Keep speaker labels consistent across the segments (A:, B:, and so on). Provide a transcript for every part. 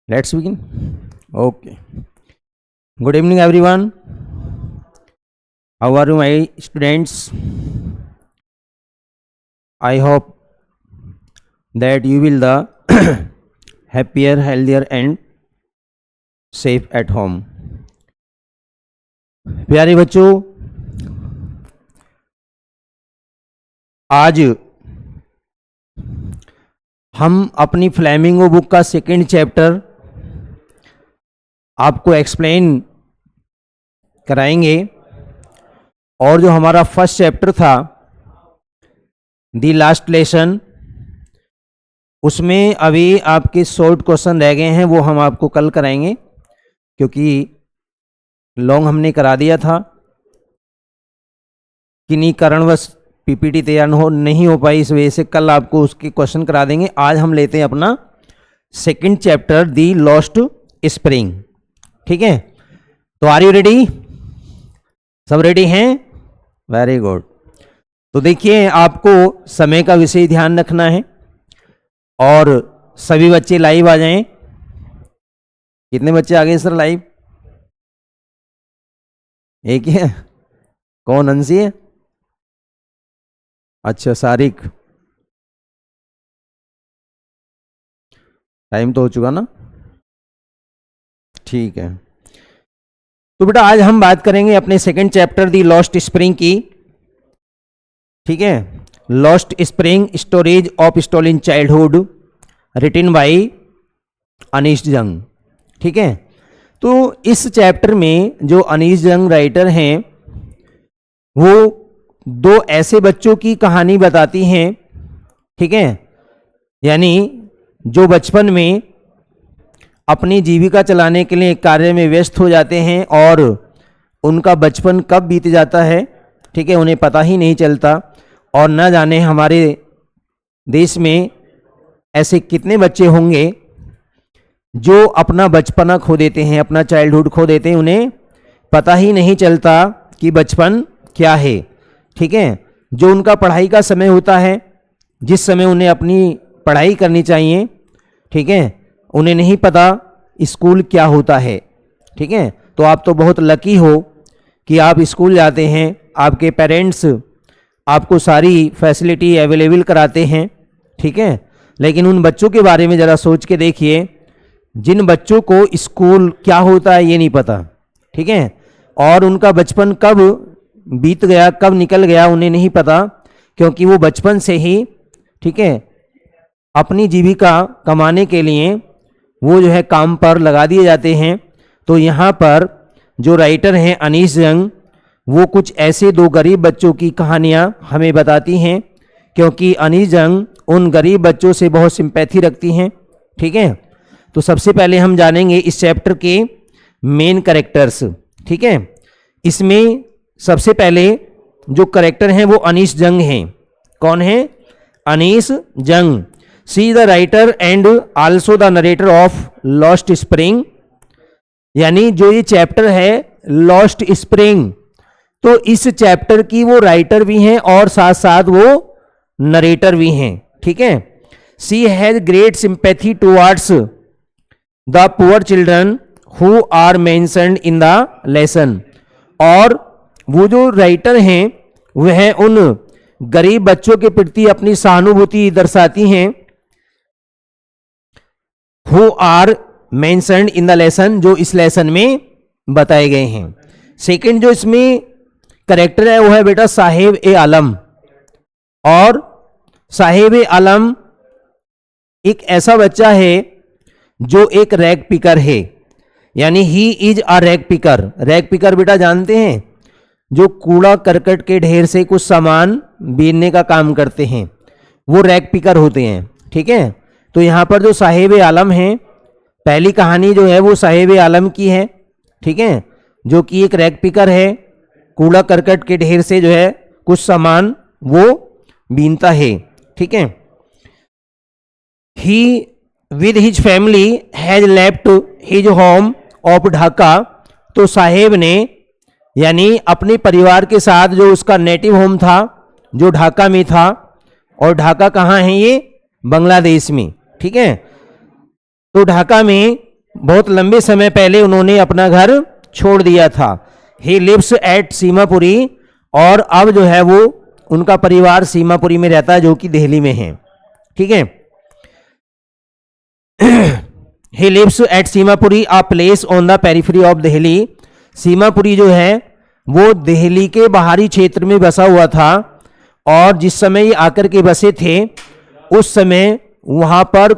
A: Let's begin. Okay. Good evening, everyone. How are you, my students? I hope that you will the happier, healthier, and safe at home. प्यारे बच्चों, आज हम अपनी flamingo book का second chapter आपको explain कराएंगे और जो हमारा फर्स्ट चैप्टर था दी लास्ट लेसन, उसमें अभी आपके शॉर्ट क्वेश्चन रह गए हैं, वो हम आपको कल कराएंगे क्योंकि लॉन्ग हमने करा दिया था। किन्हीं कारणवश पीपीटी तैयार नहीं हो पाई, इस वजह से कल आपको उसके क्वेश्चन करा देंगे। आज हम लेते हैं अपना second chapter the lost spring. ठीक है, तो आर यू रेडी? सब रेडी हैं? Very good. तो देखिए, आपको समय का विशेष ध्यान रखना है और सभी बच्चे लाइव आ जाएं। कितने बच्चे आ गए सर लाइव? एक ही है। कौन? अंशी है? अच्छा, सारिक। टाइम तो हो चुका ना? ठीक है, तो बेटा आज हम बात करेंगे अपने second chapter the lost spring की। ठीक है, lost spring storage of stolen childhood, written by Anees Jung. ठीक है, तो इस चैप्टर में जो अनीश जंग राइटर हैं वो दो ऐसे बच्चों की कहानी बताती हैं। ठीक है, यानी जो बचपन में अपनी जीविका चलाने के लिए कार्य में व्यस्त हो जाते हैं और उनका बचपन कब बीत जाता है, ठीक है, उन्हें पता ही नहीं चलता। और न जाने हमारे देश में ऐसे कितने बच्चे होंगे जो अपना बचपना खो देते हैं, अपना चाइल्डहुड खो देते हैं, उन्हें पता ही नहीं चलता कि बचपन क्या है। ठीक है, जो उनका पढ़ाई का समय होता है, जिस समय उन्हें अपनी पढ़ाई करनी चाहिए, ठीक है, उन्हें नहीं पता स्कूल क्या होता है। ठीक है, तो आप तो बहुत लकी हो कि आप स्कूल जाते हैं, आपके पेरेंट्स आपको सारी फैसिलिटी अवेलेबल कराते हैं। ठीक है, लेकिन उन बच्चों के बारे में ज़रा सोच के देखिए जिन बच्चों को स्कूल क्या होता है ये नहीं पता। ठीक है, और उनका बचपन कब बीत गया, कब निकल गया, उन्हें नहीं पता, क्योंकि वो बचपन से ही, ठीक है, अपनी जीविका कमाने के लिए वो जो है काम पर लगा दिए जाते हैं। तो यहाँ पर जो राइटर हैं अनीश जंग, वो कुछ ऐसे दो गरीब बच्चों की कहानियाँ हमें बताती हैं, क्योंकि अनीश जंग उन गरीब बच्चों से बहुत सिंपैथी रखती हैं। ठीक है, तो सबसे पहले हम जानेंगे इस चैप्टर के मेन कैरेक्टर्स। ठीक है, इसमें सबसे पहले जो कैरेक्टर हैं वो अनीश जंग हैं। कौन है? अनीश जंग। See the writer and also the narrator of lost spring, यानी जो ये चैप्टर है लॉस्ट स्प्रिंग, तो इस चैप्टर की वो राइटर भी हैं और साथ साथ वो नरेटर भी हैं। ठीक है, she has great sympathy towards the poor children who are mentioned in the lesson, और वो जो राइटर हैं वह उन गरीब बच्चों के प्रति अपनी सहानुभूति दर्शाती हैं। Who are mentioned in the lesson, जो इस लेसन में बताए गए हैं। सेकंड जो इसमें करेक्टर है वो है बेटा साहेब ए आलम, और साहेब ए आलम एक ऐसा बच्चा है जो एक रैग पिकर है, यानी he is a rag picker. Rag picker बेटा जानते हैं, जो कूड़ा करकट के ढेर से कुछ सामान बीनने का काम करते हैं, वो रैग पिकर होते हैं। ठीक है, तो यहाँ पर जो साहेब ए आलम हैं, पहली कहानी जो है वो साहेब ए आलम की है। ठीक है, जो कि एक रैग पिकर है, कूड़ा करकट के ढेर से जो है कुछ सामान वो बीनता है। ठीक है, he with his family has left his home of Dhaka, तो साहेब ने यानी अपने परिवार के साथ जो उसका नेटिव होम था जो ढाका में था, और ढाका कहाँ है? ये बांग्लादेश में। ठीक है, तो ढाका में बहुत लंबे समय पहले उन्होंने अपना घर छोड़ दिया था। ही लिव्स एट सीमापुरी, और अब जो है वो उनका परिवार सीमापुरी में रहता है जो कि दिल्ली में है। ठीक है, he lives at Seemapuri, a place on the periphery of Delhi. Seemapuri जो है वो दिल्ली के बाहरी क्षेत्र में बसा हुआ था, और जिस समय ये आकर के बसे थे उस समय वहां पर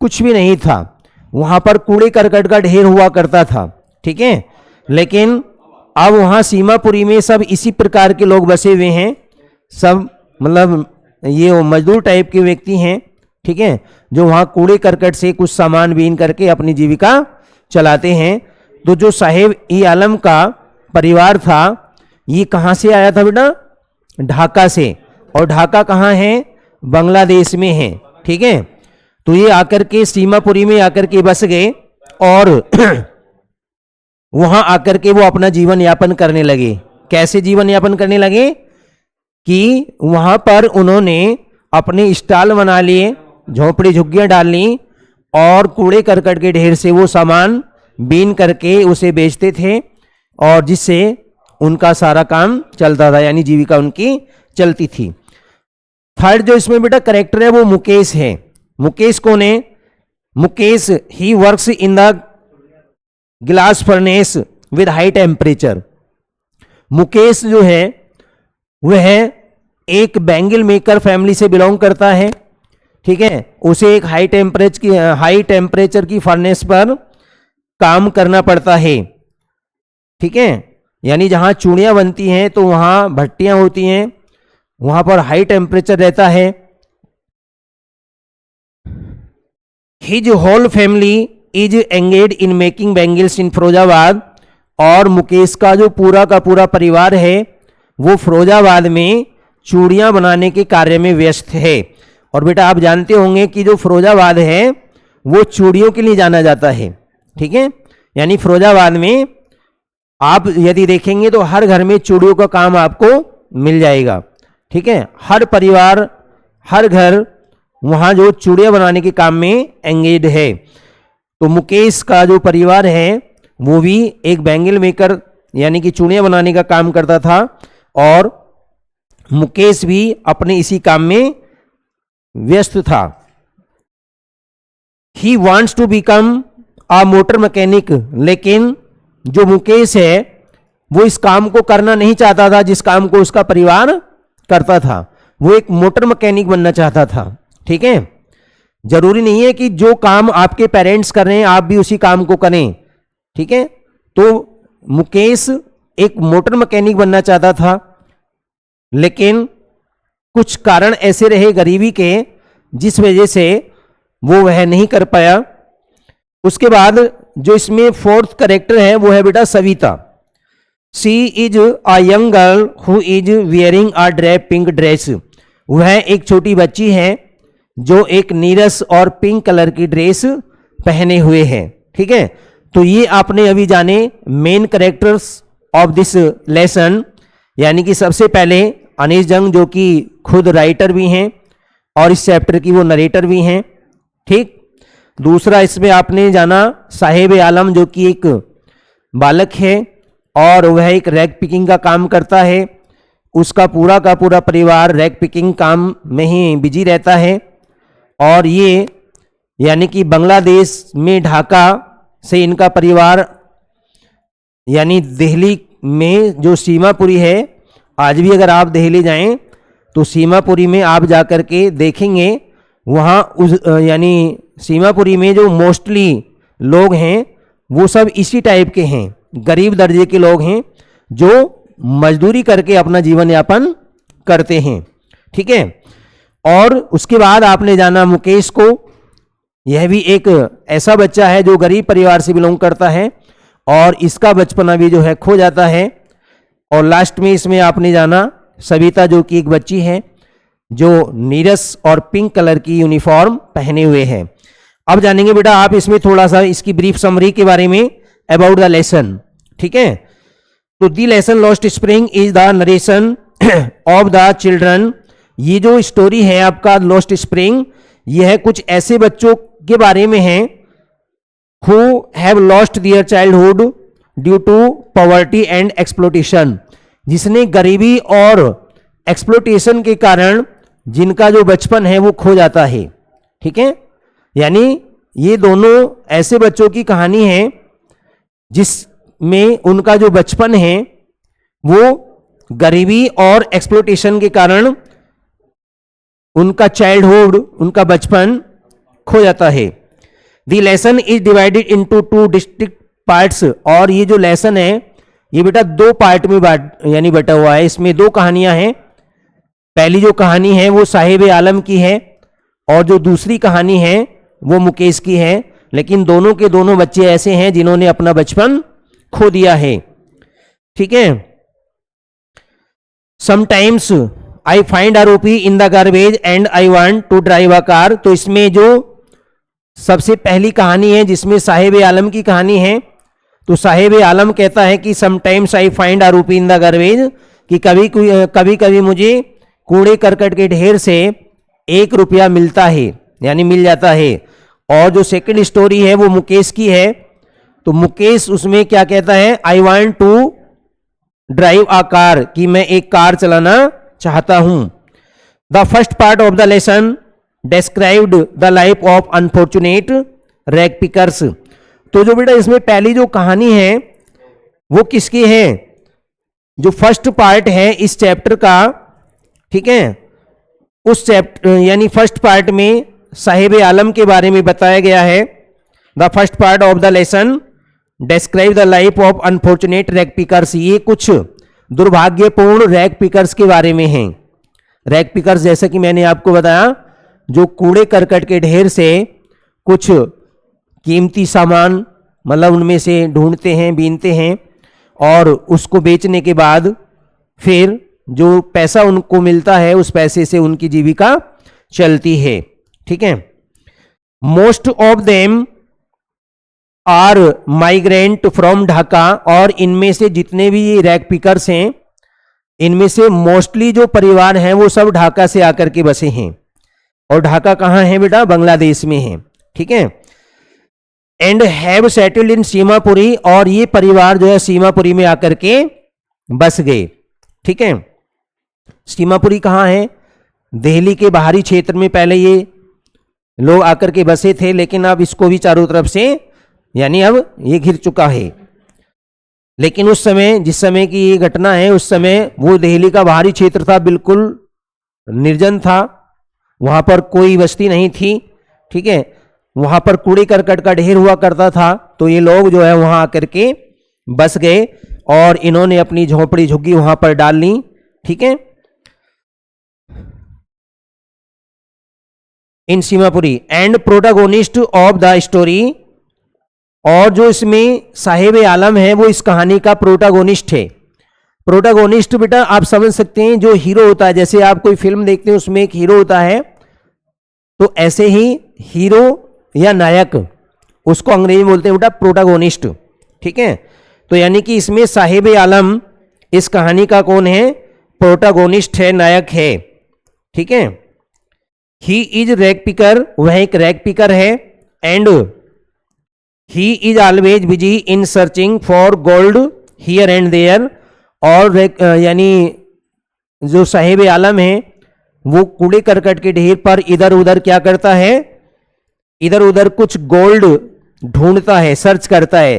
A: कुछ भी नहीं था, वहां पर कूड़े करकट का ढेर हुआ करता था। ठीक है, लेकिन अब वहां सीमापुरी में सब इसी प्रकार के लोग बसे हुए हैं, सब मतलब ये मजदूर टाइप के व्यक्ति हैं। ठीक है, जो वहां कूड़े करकट से कुछ सामान बीन करके अपनी जीविका चलाते हैं। तो जो साहेब ई आलम का परिवार था ये कहां से आया था बेटा? ढाका से, और ढाका कहाँ है? बांग्लादेश में है। ठीक है, तो ये आकर के सीमापुरी में आकर के बस गए, और वहां आकर के वो अपना जीवन यापन करने लगे। कैसे जीवन यापन करने लगे? कि वहां पर उन्होंने अपने स्टॉल बना लिए, झोपड़ी झुग्गियां डाल ली, और कूड़े करकट के ढेर से वो सामान बीन करके उसे बेचते थे, और जिससे उनका सारा काम चलता था, यानी जीविका उनकी चलती थी। थर्ड जो इसमें बेटा करेक्टर है वो मुकेश है। मुकेश कौन है? Mukesh he works in the glass furnace with high temperature. Mukesh जो है वह एक बैंगल मेकर फैमिली से बिलोंग करता है। ठीक है, उसे एक हाई टेम्परेचर की फर्नेस पर काम करना पड़ता है। ठीक है, यानी जहां चूड़ियां बनती हैं तो वहां भट्टियां होती हैं, वहां पर हाई टेम्परेचर रहता है। His whole family is engage in making bangles in Firozabad, और मुकेश का जो पूरा का पूरा परिवार है वो फिरोजाबाद में चूड़ियां बनाने के कार्य में व्यस्त है। और बेटा आप जानते होंगे कि जो फिरोजाबाद है वो चूड़ियों के लिए जाना जाता है। ठीक है, यानी फिरोजाबाद में आप यदि देखेंगे तो हर घर में चूड़ियों का काम आपको मिल जाएगा। ठीक है, हर परिवार, हर घर वहां जो चूड़ियां बनाने के काम में एंगेज है। तो मुकेश का जो परिवार है वो भी एक बैंगल मेकर यानी कि चूड़ियां बनाने का काम करता था, और मुकेश भी अपने इसी काम में व्यस्त था। He wants to become a motor mechanic, लेकिन जो मुकेश है वो इस काम को करना नहीं चाहता था जिस काम को उसका परिवार करता था। वो एक मोटर मैकेनिक बनना चाहता था। ठीक है, जरूरी नहीं है कि जो काम आपके पेरेंट्स कर रहे हैं आप भी उसी काम को करें। ठीक है, तो मुकेश एक मोटर मैकेनिक बनना चाहता था, लेकिन कुछ कारण ऐसे रहे गरीबी के जिस वजह से वो वह नहीं कर पाया। उसके बाद जो इसमें फोर्थ कैरेक्टर है वो है बेटा Savita. She is a young girl who is wearing a drape pink dress. वह एक छोटी बच्ची है जो एक नीरस और पिंक कलर की ड्रेस पहने हुए है। ठीक है, तो ये आपने अभी जाने main characters of this lesson, यानी कि सबसे पहले अनीस जंग जो कि खुद राइटर भी हैं और इस चैप्टर की वो नरेटर भी हैं। ठीक, दूसरा इसमें आपने जाना साहेब आलम जो कि एक बालक है और वह एक रैग पिकिंग का काम करता है। उसका पूरा का पूरा परिवार रैग पिकिंग काम में ही बिजी रहता है, और ये यानी कि बांग्लादेश में ढाका से इनका परिवार यानी दिल्ली में जो सीमापुरी है, आज भी अगर आप दिल्ली जाएं तो सीमापुरी में आप जाकर के देखेंगे वहाँ उस यानी सीमापुरी में जो मोस्टली लोग हैं वो सब इसी टाइप के हैं, गरीब दर्जे के लोग हैं जो मजदूरी करके अपना जीवन यापन करते हैं। ठीक है, और उसके बाद आपने जाना मुकेश को। यह भी एक ऐसा बच्चा है जो गरीब परिवार से बिलोंग करता है और इसका बचपना भी जो है खो जाता है। और लास्ट में इसमें आपने जाना सविता जो कि एक बच्ची है जो नीरस और पिंक कलर की यूनिफॉर्म पहने हुए है। अब जानेंगे बेटा आप इसमें थोड़ा सा इसकी ब्रीफ समरी के बारे में अबाउट द लेसन। ठीक है, तो दी lesson lost spring is the narration of the children. ये जो स्टोरी है आपका लॉस्ट स्प्रिंग, यह है कुछ ऐसे बच्चों के बारे में है who have lost their childhood due to poverty and exploitation, जिसने गरीबी और एक्सप्लोटेशन के कारण जिनका जो बचपन है वो खो जाता है। ठीक है, यानी ये दोनों ऐसे बच्चों की कहानी है जिसमें उनका जो बचपन है वो गरीबी और एक्सप्लोटेशन के कारण उनका चाइल्डहुड, उनका बचपन खो जाता है। The lesson is divided into 2 district parts, और ये जो लेसन है ये बेटा 2 पार्ट में यानी बटा हुआ है। इसमें 2 कहानियां हैं। पहली जो कहानी है वो साहिब आलम की है और जो दूसरी कहानी है वो मुकेश की है, लेकिन दोनों के दोनों बच्चे ऐसे हैं जिन्होंने अपना बचपन खो दिया है। ठीक है, sometimes I find a rupee in the garbage and I want to drive a car. तो इसमें जो सबसे पहली कहानी है जिसमें साहिब आलम की कहानी है, तो साहिब आलम कहता है कि sometimes I find a rupee in the garbage, कि कभी कभी मुझे कूड़े करकट के ढेर से 1 रुपया मिलता है, यानी मिल जाता है। और जो सेकंड स्टोरी है वो मुकेश की है, तो मुकेश उसमें क्या कहता है, I want to drive a car, कि मैं एक कार चलाना चाहता हूं। The first part of the lesson described the life of unfortunate rag pickers. तो जो बेटा इसमें पहली जो कहानी है वो किसकी है, जो फर्स्ट पार्ट है इस चैप्टर का, ठीक है, उस चैप्टर यानी फर्स्ट पार्ट में साहिब आलम के बारे में बताया गया है। The first part of the lesson describe the life of unfortunate rag pickers, ये कुछ दुर्भाग्यपूर्ण रैग पिकर्स के बारे में हैं। रैग पिकर्स जैसा कि मैंने आपको बताया, जो कूड़े करकट के ढेर से कुछ कीमती सामान मतलब उनमें से ढूंढते हैं, बीनते हैं और उसको बेचने के बाद फिर जो पैसा उनको मिलता है उस पैसे से उनकी जीविका चलती है। ठीक है, most of them are migrant from Dhaka, और इनमें से जितने भी ये रैग पिकर्स हैं इनमें से मोस्टली जो परिवार हैं वो सब ढाका से आकर के बसे हैं। और ढाका कहाँ है बेटा, बांग्लादेश में है। ठीक है, and have settled in Seemapuri, और ये परिवार जो है सीमापुरी में आकर के बस गए। ठीक है, सीमापुरी कहाँ है, दिल्ली के बाहरी क्षेत्र में पहले ये लोग आकर के बसे थे, लेकिन अब इसको भी चारों तरफ से यानी अब ये घिर चुका है। लेकिन उस समय, जिस समय की ये घटना है, उस समय वो दिल्ली का बाहरी क्षेत्र था, बिल्कुल निर्जन था, वहां पर कोई बस्ती नहीं थी। ठीक है, वहां पर कूड़े करकट का ढेर हुआ करता था, तो ये लोग जो है वहां आकर के बस गए और इन्होंने अपनी झोपड़ी झुग्गी वहां पर डाल ली। ठीक है, in Seemapuri and protagonist of the story, और जो इसमें साहिब आलम है वो इस कहानी का प्रोटागोनिस्ट है। प्रोटागोनिस्ट बेटा आप समझ सकते हैं जो हीरो होता है, जैसे आप कोई फिल्म देखते हैं उसमें एक हीरो होता है, तो ऐसे ही हीरो या नायक उसको अंग्रेजी में बोलते हैं बेटा प्रोटागोनिस्ट। ठीक है, तो यानी कि इसमें साहिब आलम इस कहानी का कौन है, प्रोटागोनिस्ट है, नायक है। ठीक है, ही इज रैग पिकर, वह एक रैग पिकर है, and he is always busy in searching for gold here and there, और यानी जो साहिब आलम है वो कूड़े करकट के ढेर पर इधर उधर क्या करता है, इधर उधर कुछ गोल्ड ढूंढता है, सर्च करता है।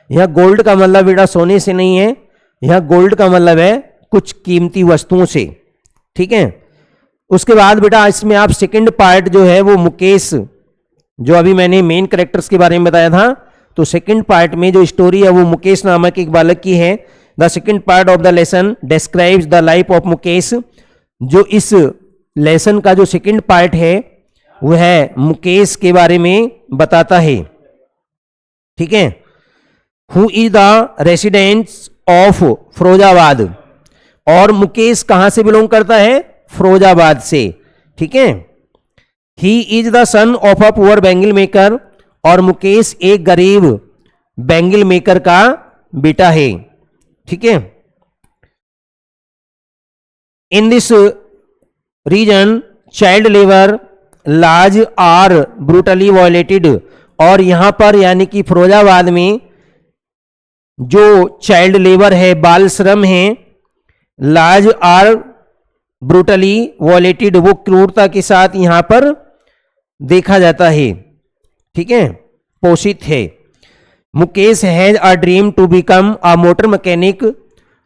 A: यह गोल्ड का मतलब बेटा सोने से नहीं है, यह गोल्ड का मतलब है कुछ कीमती वस्तुओं से। ठीक है, उसके बाद बेटा इसमें आप सेकंड पार्ट जो है वो मुकेश, जो अभी मैंने मेन कैरेक्टर्स के बारे में बताया था, तो सेकंड पार्ट में जो स्टोरी है वो मुकेश नामक एक बालक की है। The second part of the lesson describes the life of Mukesh, जो इस लेसन का जो सेकंड पार्ट है वह मुकेश के बारे में बताता है। ठीक है, who is the residents of Firozabad, और मुकेश कहां से बिलोंग करता है, फिरोजाबाद से। ठीक है, he is the son of a poor bangle maker, और मुकेश एक गरीब बैंगल मेकर का बेटा है। ठीक है, in this region child labour laws are brutally violated, और यहां पर यानी कि फिरोजाबाद में जो चाइल्ड लेबर है, बाल श्रम है, लाज आर ब्रूटली वॉलेटेड, वो क्रूरता के साथ यहां पर देखा जाता है, ठीक है, पोषित है। Mukesh has a dream to become a motor mechanic,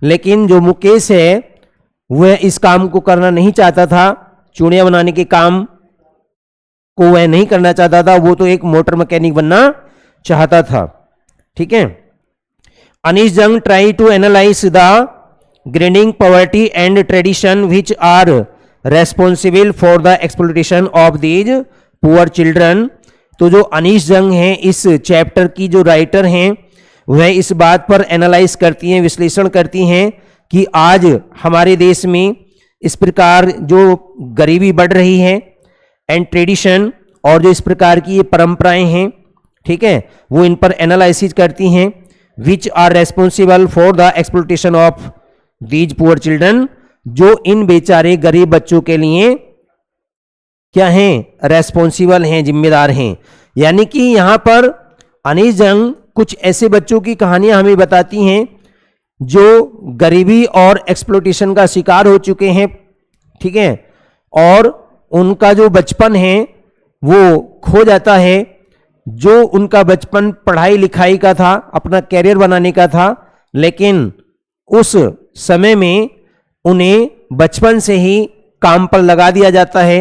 A: लेकिन जो मुकेश है वह इस काम को करना नहीं चाहता था, चूड़ियां बनाने के काम को वह नहीं करना चाहता था, वो तो एक मोटर मैकेनिक बनना चाहता था, ठीक है। Anees Jung try to analyse the grading poverty and tradition which are responsible for the exploitation of these poor children. तो जो अनीश जंग हैं इस चैप्टर की जो राइटर हैं वह इस बात पर एनालाइज करती हैं, विश्लेषण करती हैं कि आज हमारे देश में इस प्रकार जो गरीबी बढ़ रही है एंड ट्रेडिशन, और जो इस प्रकार की ये परंपराएं हैं, ठीक है, वो इन पर एनालिसिस करती हैं। Which are responsible for the exploitation of these poor children, जो इन बेचारे गरीब बच्चों के लिए क्या हैं, रेस्पॉन्सिबल हैं, जिम्मेदार हैं। यानी कि यहां पर अनीश जंग कुछ ऐसे बच्चों की कहानियां हमें बताती हैं जो गरीबी और एक्सप्लॉयटेशन का शिकार हो चुके हैं, ठीक है, और उनका जो बचपन है वो खो जाता है। जो उनका बचपन पढ़ाई लिखाई का था, अपना कैरियर बनाने का था, लेकिन उस समय में उन्हें बचपन से ही काम पर लगा दिया जाता है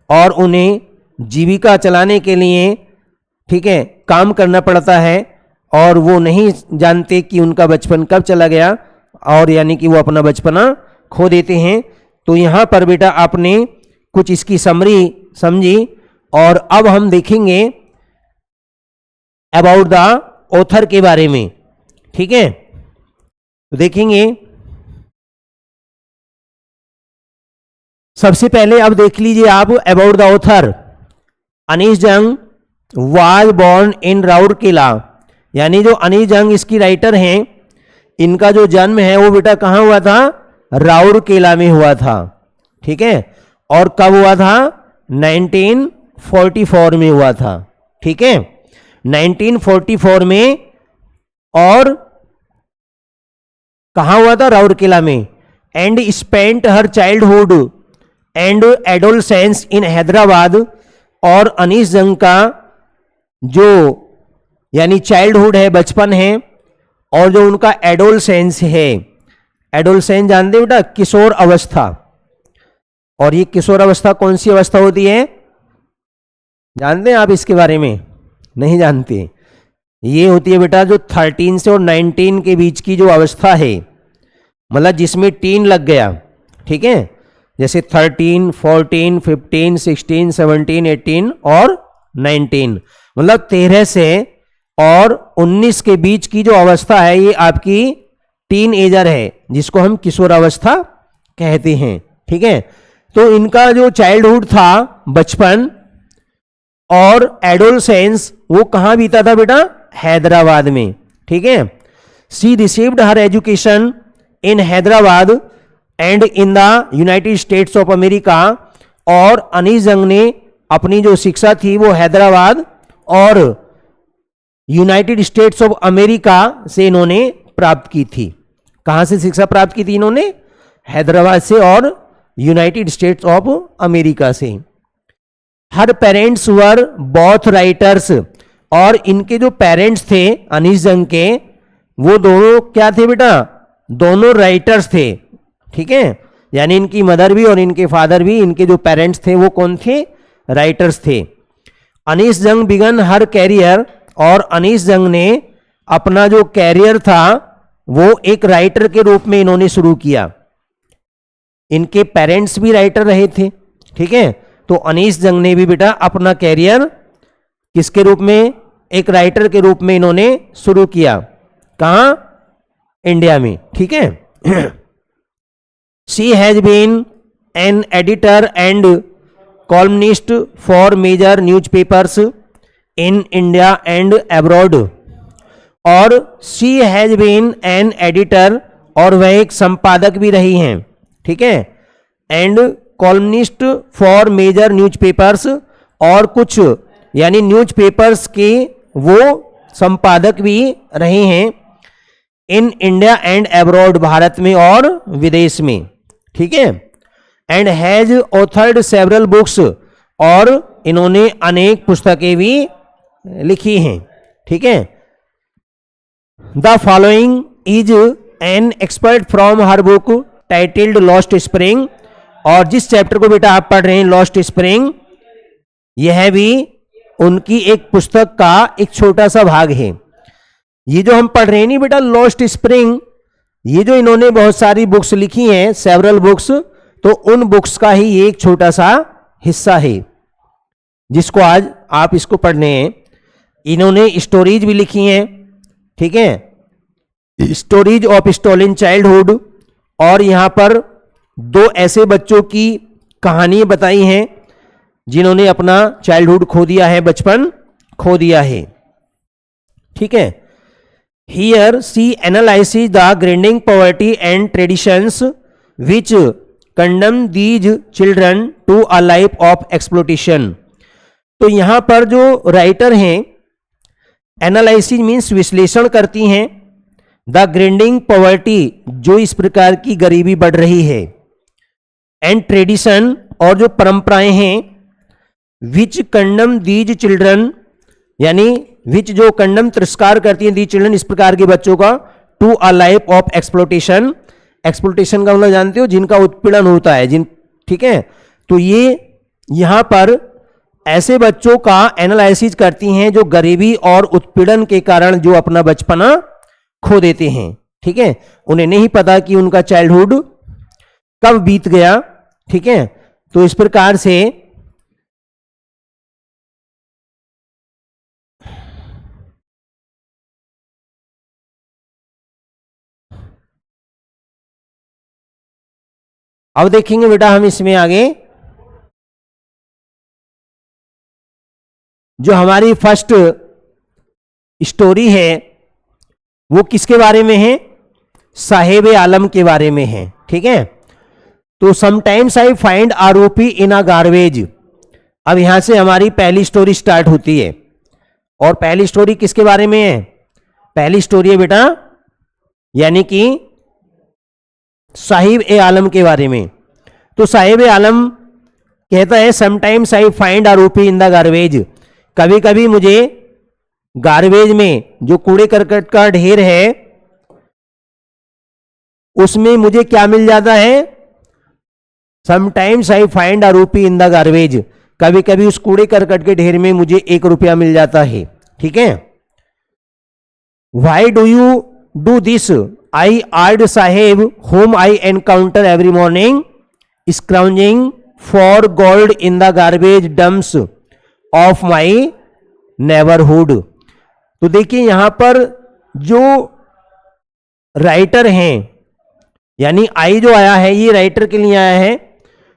A: और उन्हें जीविका चलाने के लिए, ठीक है, काम करना पड़ता है, और वो नहीं जानते कि उनका बचपन कब चला गया, और यानी कि वो अपना बचपना खो देते हैं। तो यहाँ पर बेटा आपने कुछ इसकी समरी समझी, और अब हम देखेंगे अबाउट द ऑथर के बारे में, ठीक है। तो देखेंगे सबसे पहले अब देख लीजिए आप अबाउट द ऑथर। अनीश जंग वाज बॉर्न इन राउरकेला, यानी जो अनीश जंग इसकी राइटर हैं, इनका जो जन्म है वो बेटा कहाँ हुआ था, राउरकेला में हुआ था, ठीक है, और कब हुआ था, 1944 में हुआ था, ठीक है, 1944 में, और कहाँ हुआ था, राउरकेला में। And spent her childhood and adolescence in Hyderabad, और अनीश जंग का जो यानी चाइल्डहुड है, बचपन है, और जो उनका एडोलसेंस है, एडोलसेंस जानते हो बेटा, किशोर अवस्था। और ये किशोर अवस्था कौन सी अवस्था होती है, जानते हैं आप इसके बारे में, नहीं जानते? ये होती है बेटा जो 13 से और 19 के बीच की जो अवस्था है, मतलब जिसमें टीन लग गया, ठीक है, जैसे 13, 14, 15, 16, 17, 18 और 19, मतलब 13 से और 19 के बीच की जो अवस्था है ये आपकी टीन एजर है, जिसको हम किशोर अवस्था कहते हैं, ठीक है। तो इनका जो चाइल्डहुड था, बचपन और एडोलसेंस, वो कहाँ बीता था बेटा, हैदराबाद में, ठीक है। She received her education in Hyderabad and in the United states of America, और अनीश जंग ने अपनी जो शिक्षा थी वो हैदराबाद और यूनाइटेड स्टेट्स ऑफ अमेरिका से इन्होंने प्राप्त की थी। कहां से शिक्षा प्राप्त की थी इन्होंने, हैदराबाद से और यूनाइटेड स्टेट्स ऑफ अमेरिका से। हर पेरेंट्स वर बोथ राइटर्स, और इनके जो पेरेंट्स थे अनीश जंग के, वो दोनों क्या थे बेटा, दोनों राइटर्स थे, ठीक है, यानी इनकी मदर भी और इनके फादर भी, इनके जो पेरेंट्स थे वो कौन थे, राइटर्स थे। अनीश जंग बिगन हर कैरियर, और अनीश जंग ने अपना जो कैरियर था वो एक राइटर के रूप में इन्होंने शुरू किया। इनके पेरेंट्स भी राइटर रहे थे, ठीक है, तो अनीश जंग ने भी बेटा अपना कैरियर किसके रूप में, एक राइटर के रूप में इन्होंने शुरू किया। कहां, इंडिया में, ठीक है। She has been an editor and columnist for major newspapers in India and abroad, और she has been an editor, और वह एक संपादक भी रही हैं, ठीक है, and columnist for major newspapers, और कुछ यानी न्यूज़पेपर्स की वो संपादक भी रहे हैं इन इंडिया एंड अब्रॉड, भारत में और विदेश में, ठीक है। And has authored several books, और इन्होंने अनेक पुस्तकें भी लिखी हैं, ठीक है। The following is an expert from her book titled lost spring, और जिस चैप्टर को बेटा आप पढ़ रहे हैं लॉस्ट स्प्रिंग, यह भी उनकी एक पुस्तक का एक छोटा सा भाग है। ये जो हम पढ़ रहे हैं नहीं बेटा लॉस्ट स्प्रिंग, ये जो इन्होंने बहुत सारी बुक्स लिखी हैं, सेवरल बुक्स, तो उन बुक्स का ही ये एक छोटा सा हिस्सा है जिसको आज आप इसको पढ़ रहे हैं। इन्होंने स्टोरीज भी लिखी हैं, ठीक है, स्टोरीज ऑफ स्टोलन चाइल्डहुड, और यहां पर दो ऐसे बच्चों की कहानी बताई हैं जिन्होंने अपना चाइल्डहुड खो दिया है, बचपन खो दिया है, ठीक है। Here she analyses the grading poverty and traditions which condemn these children to a life of exploitation. तो यहां पर जो राइटर हैं, एनालाइसिस मीन्स विश्लेषण करती हैं, द ग्रेडिंग पॉवर्टी जो इस प्रकार की गरीबी बढ़ रही है, एंड ट्रेडिशन और जो परंपराएं हैं, विच कंडम दीज चिल्ड्रन यानी विच जो कंडम तिरस्कार करती हैं दीज चिल्ड्रन इस प्रकार के बच्चों का, to a life of exploitation. Exploitation का मतलब जानते हो, जिनका उत्पीड़न होता है, जिन, ठीक है। तो ये यहां पर ऐसे बच्चों का एनालिसिस करती हैं जो गरीबी और उत्पीड़न के कारण जो अपना बचपना खो देते हैं, ठीक है। उन्हें नहीं पता कि उनका चाइल्डहुड कब बीत गया, ठीक है। तो इस प्रकार से अब देखेंगे बेटा हम इसमें आगे जो हमारी फर्स्ट स्टोरी है वो किसके बारे में है, साहेब आलम के बारे में है, ठीक है। तो समटाइम्स आई फाइंड आरोपी इन अ गार्बेज। अब यहां से हमारी पहली स्टोरी स्टार्ट होती है, और पहली स्टोरी किसके बारे में है, पहली स्टोरी है बेटा यानी कि साहिब ए आलम के बारे में। तो साहिब ए आलम कहता है समटाइम्स आई फाइंड आरोपी इन द गार्बेज, कभी कभी मुझे गार्बेज में जो कूड़े करकट का ढेर है उसमें मुझे क्या मिल जाता है, समटाइम्स आई फाइंड आरोपी इन द गार्बेज, कभी कभी उस कूड़े करकट के ढेर में मुझे 1 रुपया मिल जाता है, ठीक है। Why do you do this I आर्ड Saheb whom I encounter every morning scrounging for gold in the garbage dumps of my neighborhood। तो देखिए यहां पर जो राइटर हैं यानी आई जो आया है ये राइटर के लिए आया है।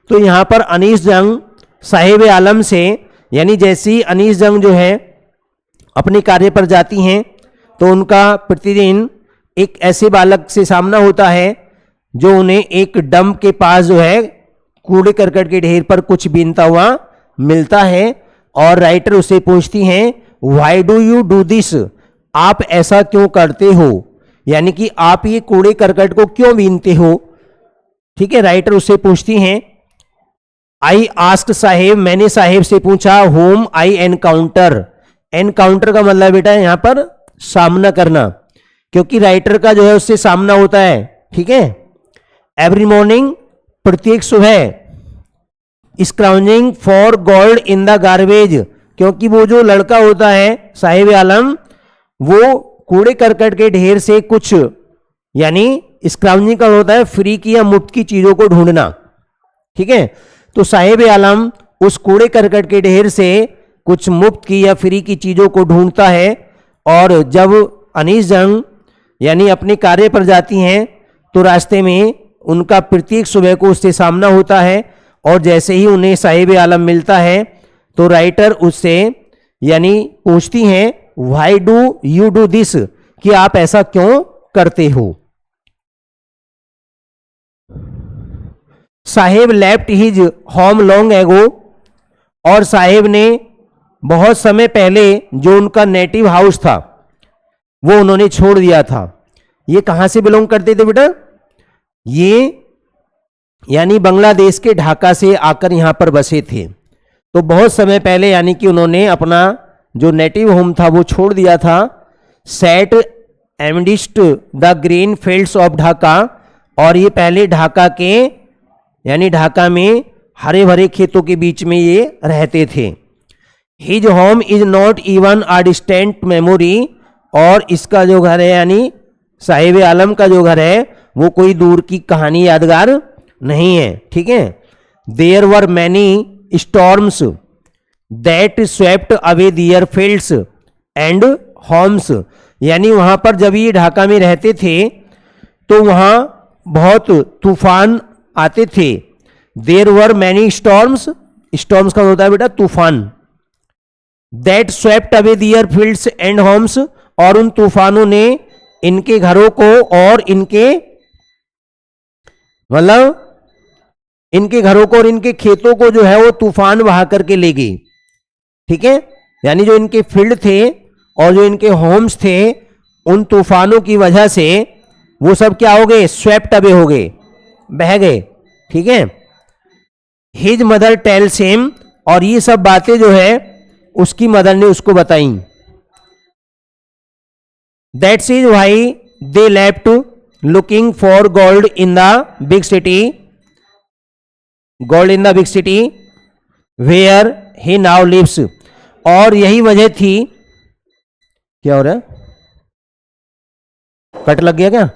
A: तो यहां पर अनीस जंग साहिब आलम से, यानी जैसे ही अनीस जंग जो है अपने कार्य पर जाती हैं तो उनका प्रतिदिन एक ऐसे बालक से सामना होता है जो उन्हें एक डंप के पास जो है कूड़े करकट के ढेर पर कुछ बीनता हुआ मिलता है, और राइटर उससे पूछती हैं why do you do this, आप ऐसा क्यों करते हो, यानी कि आप ये कूड़े करकट को क्यों बीनते हो, ठीक है। राइटर उससे पूछती हैं आई आस्क साहेब, मैंने साहेब से पूछा, होम आई एनकाउंटर, एनकाउंटर का मतलब बेटा यहां पर सामना करना, क्योंकि राइटर का जो है उससे सामना होता है, ठीक है। एवरी मॉर्निंग प्रत्येक सुबह, scrounging for gold in the garbage, क्योंकि वो जो लड़का होता है साहिब आलम वो कूड़े करकट के ढेर से कुछ, यानी स्क्राउजिंग का होता है फ्री की या मुफ्त की चीजों को ढूंढना, ठीक है। तो साहिब आलम उस कूड़े करकट के ढेर से कुछ मुफ्त की या फ्री की चीजों को ढूंढता है, और जब अनीस जंग यानी अपने कार्य पर जाती हैं तो रास्ते में उनका प्रत्येक सुबह को उससे सामना होता है, और जैसे ही उन्हें साहिब आलम मिलता है तो राइटर उससे यानी पूछती हैं why do you do this, कि आप ऐसा क्यों करते हो। Saheb left his home long ago, और साहेब ने बहुत समय पहले जो उनका नेटिव हाउस था वो उन्होंने छोड़ दिया था। ये कहां से बिलोंग करते थे बेटा? ये यानी बांग्लादेश के ढाका से आकर यहां पर बसे थे। तो बहुत समय पहले यानी कि उन्होंने अपना जो नेटिव होम था वो छोड़ दिया था। Set amidst the green fields of Dhaka, और ये पहले ढाका के यानी ढाका में हरे भरे खेतों के बीच में ये रहते थे। His home is not even a distant memory, और इसका जो घर है यानी साहिब आलम का जो घर है वो कोई दूर की कहानी यादगार नहीं है। ठीक है। There were many storms that swept away their fields and homes, यानी वहां पर जब ये ढाका में रहते थे तो वहां बहुत तूफान आते थे। There were many storms, storms का होता है बेटा तूफान। That swept away their fields and homes, और उन तूफानों ने इनके घरों को और इनके मतलब इनके घरों को और इनके खेतों को जो है वो तूफान बहा करके ले गई। ठीक है। यानी जो इनके फील्ड थे और जो इनके होम्स थे उन तूफानों की वजह से वो सब क्या हो गए? स्वेप्ट अवे हो गए, बह गए। ठीक है। हिज मदर टेल्स हिम, और ये सब बातें जो है उसकी मदर ने उसको बताई। That's is why they left looking for gold in the big city, gold in the big city where he now lives, और यही वजह थी। क्या हो रहा है? कट लग गया क्या?